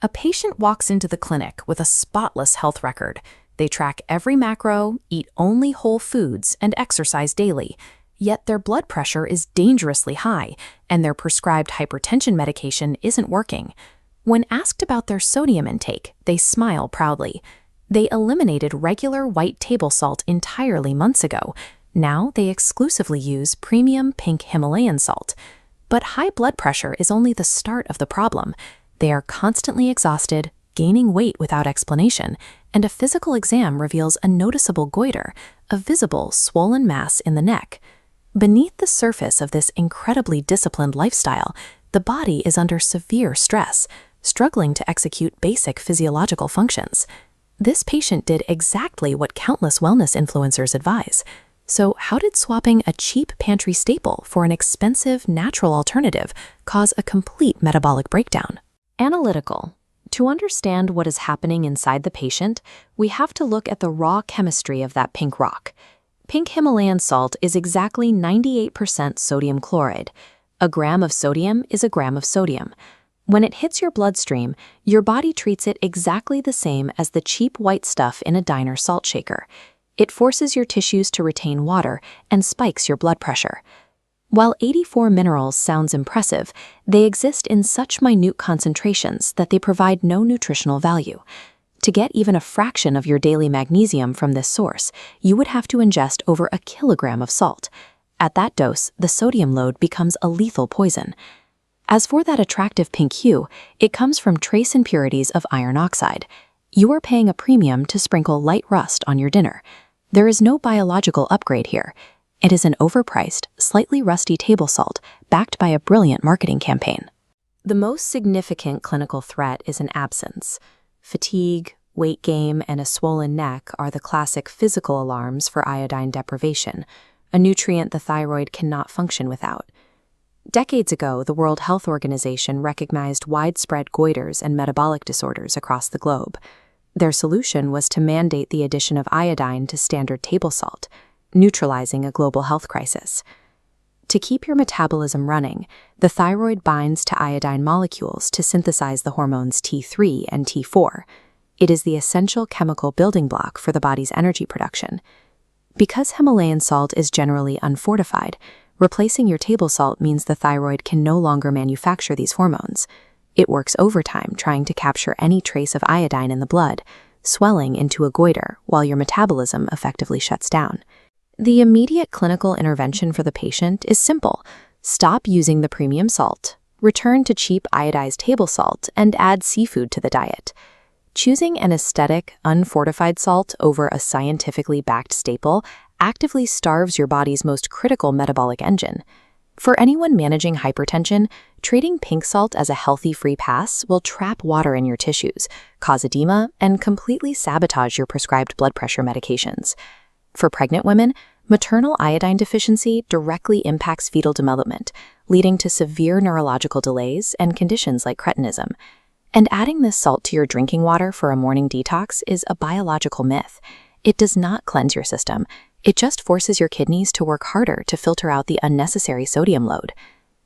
A patient walks into the clinic with a spotless health record. They track every macro, eat only whole foods, and exercise daily. Yet their blood pressure is dangerously high, and their prescribed hypertension medication isn't working. When asked about their sodium intake, they smile proudly. They eliminated regular white table salt entirely months ago. Now they exclusively use premium pink Himalayan salt. But high blood pressure is only the start of the problem. They are constantly exhausted, gaining weight without explanation, and a physical exam reveals a noticeable goiter, a visible swollen mass in the neck. Beneath the surface of this incredibly disciplined lifestyle, the body is under severe stress, struggling to execute basic physiological functions. This patient did exactly what countless wellness influencers advise. So how did swapping a cheap pantry staple for an expensive, natural alternative cause a complete metabolic breakdown? Analytical. To understand what is happening inside the patient, we have to look at the raw chemistry of that pink rock. Pink Himalayan salt is exactly 98% sodium chloride. A gram of sodium is a gram of sodium. When it hits your bloodstream, your body treats it exactly the same as the cheap white stuff in a diner salt shaker. It forces your tissues to retain water and spikes your blood pressure. While 84 minerals sounds impressive, they exist in such minute concentrations that they provide no nutritional value. To get even a fraction of your daily magnesium from this source, you would have to ingest over a kilogram of salt. At that dose, the sodium load becomes a lethal poison. As for that attractive pink hue, it comes from trace impurities of iron oxide. You are paying a premium to sprinkle light rust on your dinner. There is no biological upgrade here. It is an overpriced, slightly rusty table salt backed by a brilliant marketing campaign. The most significant clinical threat is an absence. Fatigue, weight gain, and a swollen neck are the classic physical alarms for iodine deprivation, a nutrient the thyroid cannot function without. Decades ago, the World Health Organization recognized widespread goiters and metabolic disorders across the globe. Their solution was to mandate the addition of iodine to standard table salt, neutralizing a global health crisis. To keep your metabolism running, the thyroid binds to iodine molecules to synthesize the hormones T3 and T4. It is the essential chemical building block for the body's energy production. Because Himalayan salt is generally unfortified, replacing your table salt means the thyroid can no longer manufacture these hormones. It works overtime trying to capture any trace of iodine in the blood, swelling into a goiter while your metabolism effectively shuts down. The immediate clinical intervention for the patient is simple. Stop using the premium salt, return to cheap iodized table salt, and add seafood to the diet. Choosing an aesthetic, unfortified salt over a scientifically backed staple actively starves your body's most critical metabolic engine. For anyone managing hypertension, treating pink salt as a healthy free pass will trap water in your tissues, cause edema, and completely sabotage your prescribed blood pressure medications. For pregnant women, maternal iodine deficiency directly impacts fetal development, leading to severe neurological delays and conditions like cretinism. And adding this salt to your drinking water for a morning detox is a biological myth. It does not cleanse your system. It just forces your kidneys to work harder to filter out the unnecessary sodium load.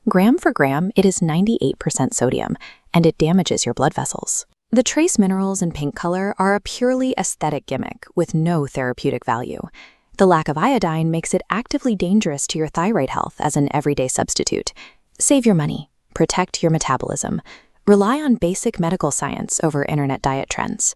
Gram for gram, it is 98% sodium, and it damages your blood vessels. The trace minerals in pink color are a purely aesthetic gimmick with no therapeutic value. The lack of iodine makes it actively dangerous to your thyroid health as an everyday substitute. Save your money. Protect your metabolism. Rely on basic medical science over internet diet trends.